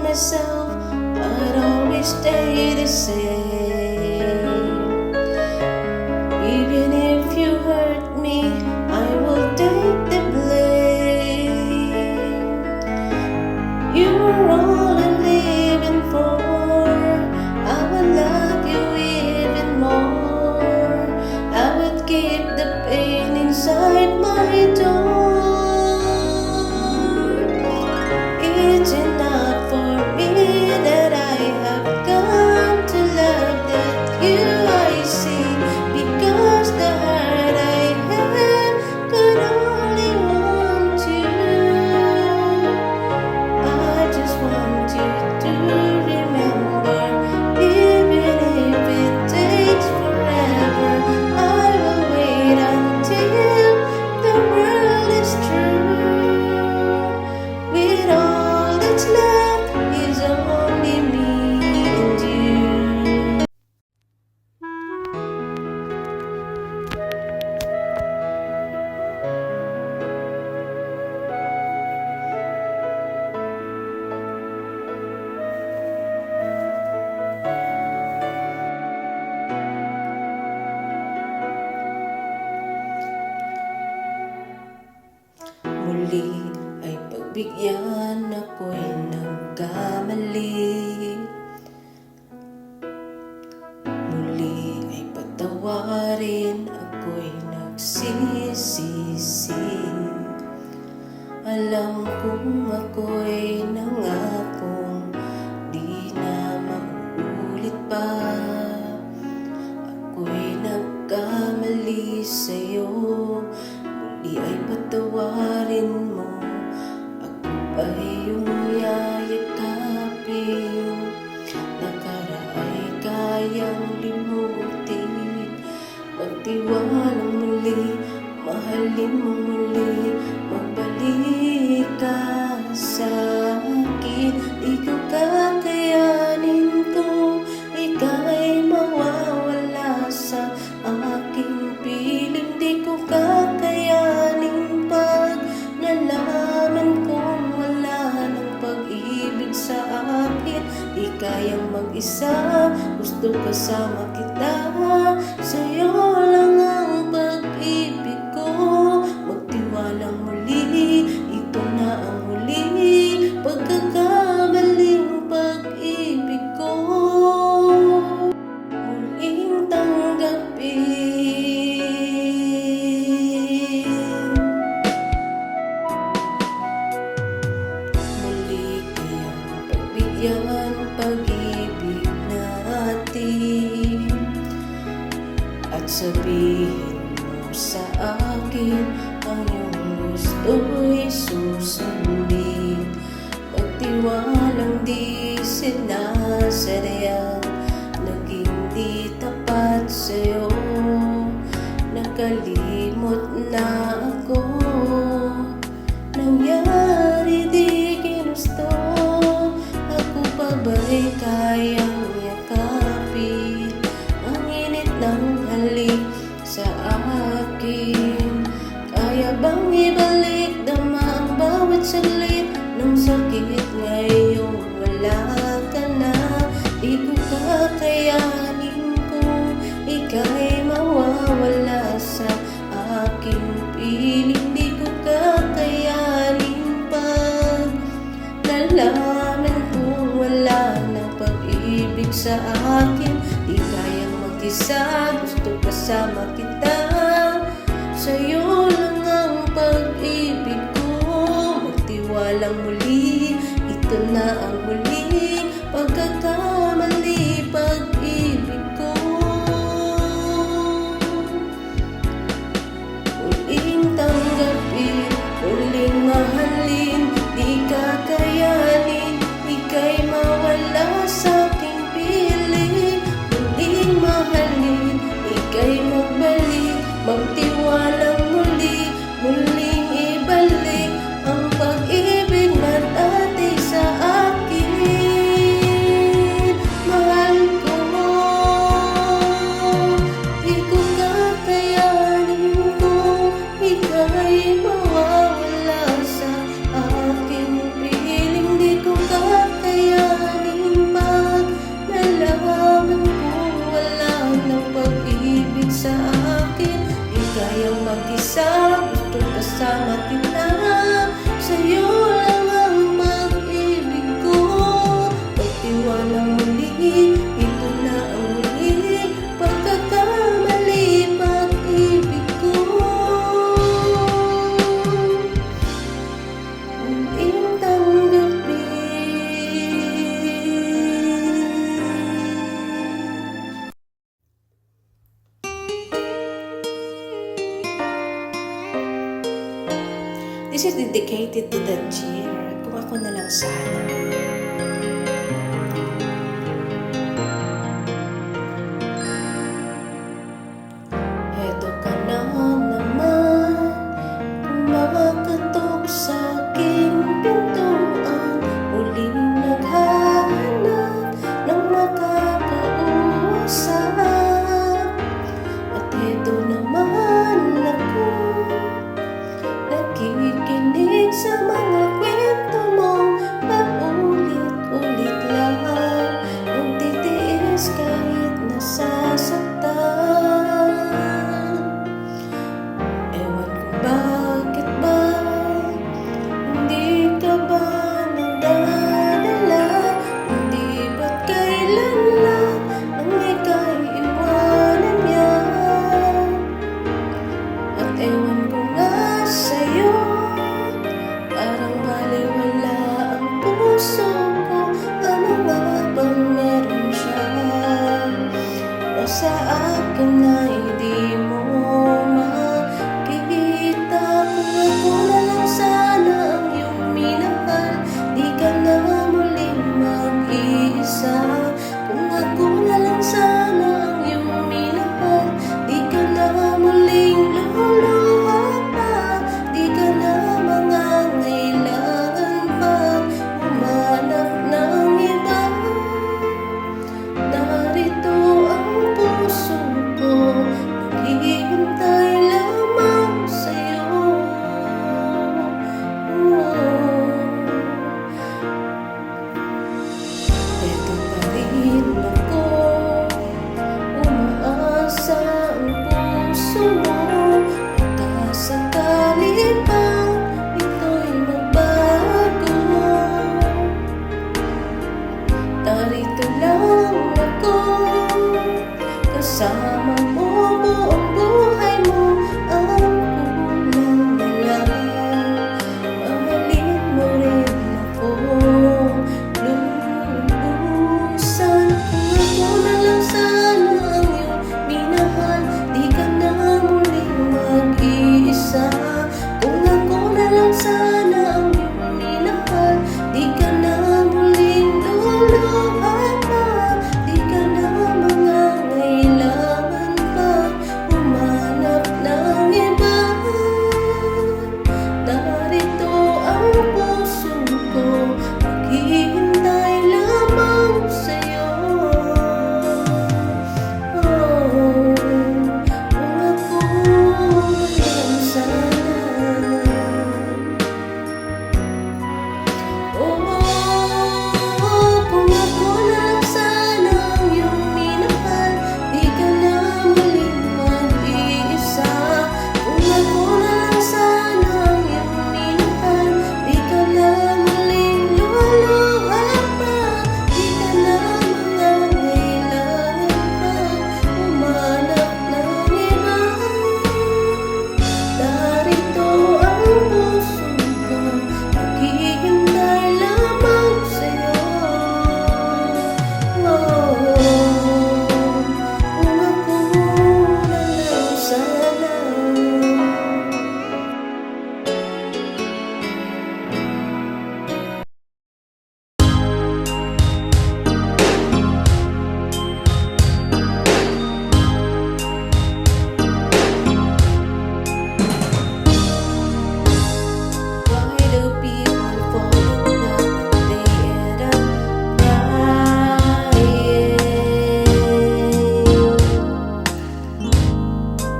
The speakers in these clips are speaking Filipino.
myself I'd always stay the same. Even if you hurt me, I will take the blame. You are all I'm living for. I would love you even more. I would keep the pain inside my door. It's enough for me that I have come to love that you I see, because the heart I had could only want you. I just want you to remember, even if it takes forever, I will wait until the world is true. With all that's left is only me and you. Muli ay pagbigyan ako'y nagkamali. Muli ay patawarin ako'y nagsisisi. Alam kong ako'y nangakong di na mauulit pa. Ako'y nagkamali sa'yo. Muli ay patawarin mo. Ako ay iyong yayakapin. Nakaraay kayang limutin. Magtiwalang muli, mahalin mo muli. Magbalik ka sa akin. Di ko kakayanin kung ika'y mawawala sa aking piling. Di ko kakayanin pag nalaman kong wala ng pag-ibig sa akin. Di kayang mag-isa, gusto kasama kita. Sa'yo lang ang pag-ibig ko. Magtiwalang muli, ito na ang huli. Pagkakamaling pag-ibig ko, muling tanggapin. Muli kayang pagbigyan pag-ibig natin. At sabihin mo sa akin ang iyong gusto'y susundin. Magtiwalang di sinasadya, naging di tapat sa'yo. Nakalimot na ako, nangyari di ginusto. Ako pa ba'y kayang yakapin ang init ng halik sa akin? Kaya bang ibalik dama ang bawat saglit ng sakit? Ngayong wala ka na, di ko kakayanin kung ika'y mawawala sa aking piling. Di ko kakayanin pag nalaman kung wala ng pag-ibig sa akin. Di kayang mag-isa, gusto kasama kita. Sa'yo lang ang pag-ibig ko. Magtiwalang muli, ito na ang huli. Pagkakamali pag-ibig ko, muling tanggapin, muling mahalin. Di kakayanin, ika'y mawala sa aking piling. Muling mahalin, ika'y magbalik. Magtiwalang muli, muling ibalik ang pag-ibig na dati sa akin. Mahal ko, di ko kakayanin kung ika'y mawawala sa aking piling. Di ko kakayanin This is dedicated to the dear. Kung ako na lang sana. Eto ka na naman, kumakatok sa aking pintuan, muling naghahanap ng makakausap. At eto naman ako, nakikinig sa mga kwento mo, paulit-ulit lang, nagtitiis kahit nasasaktan. Ewan kung bakit ba, hindi ka ba nagdadala, hindi ba't kailan lang ang ika'y iwanan niya. At ewan ko nga sa'yo, parang baliwala ang puso ko. Ano nga bang meron siya na sa akin na hindi mo makikita? Kung ako na lang sana ang iyong minahal, di ka na muling mag-iisa. Kung ako na lang sana ang iyong minahal, di ka na muling luluha pa, di ka na mangangailangan pang humanap ng iba. Narito ang puso ko, naghihintay lamang sa'yo. Eto pa rin ako, umaasa ang puso mo, magkasakali bang ito'y magbago. Narito lang ako, kasama mo buong buhay mo, ang kulang na lang, mahalin mo rin ako lulusan. Kung ako na lang sana ang iyong minahal, di ka na muling mag-iisa. Kung ako na lang sana ang iyong minahal, di ka na muling luluha pa, di ka na mangangailangan pang humanap ng iba. Narito ang puso ko, naghihintay lamang sa'yo. Kung ako na lang sana. Kung ako na lang sana ang iyong minahal, di ka na muling mag-iisa. Kung ako na lang sana ang iyong minahal, di ka na muling luluha pa, di ka na mangangailangan pang humanap ng iba. Narito ang puso ko, naghihintay lamang sa'yo. Kung ako na lang sana. Why do people fall in love when they end up crying?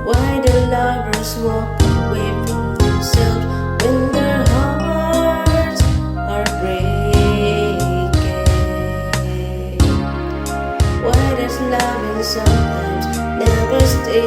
Why do lovers walk away from themselves when their hearts are breaking? Why does loving sometimes never stay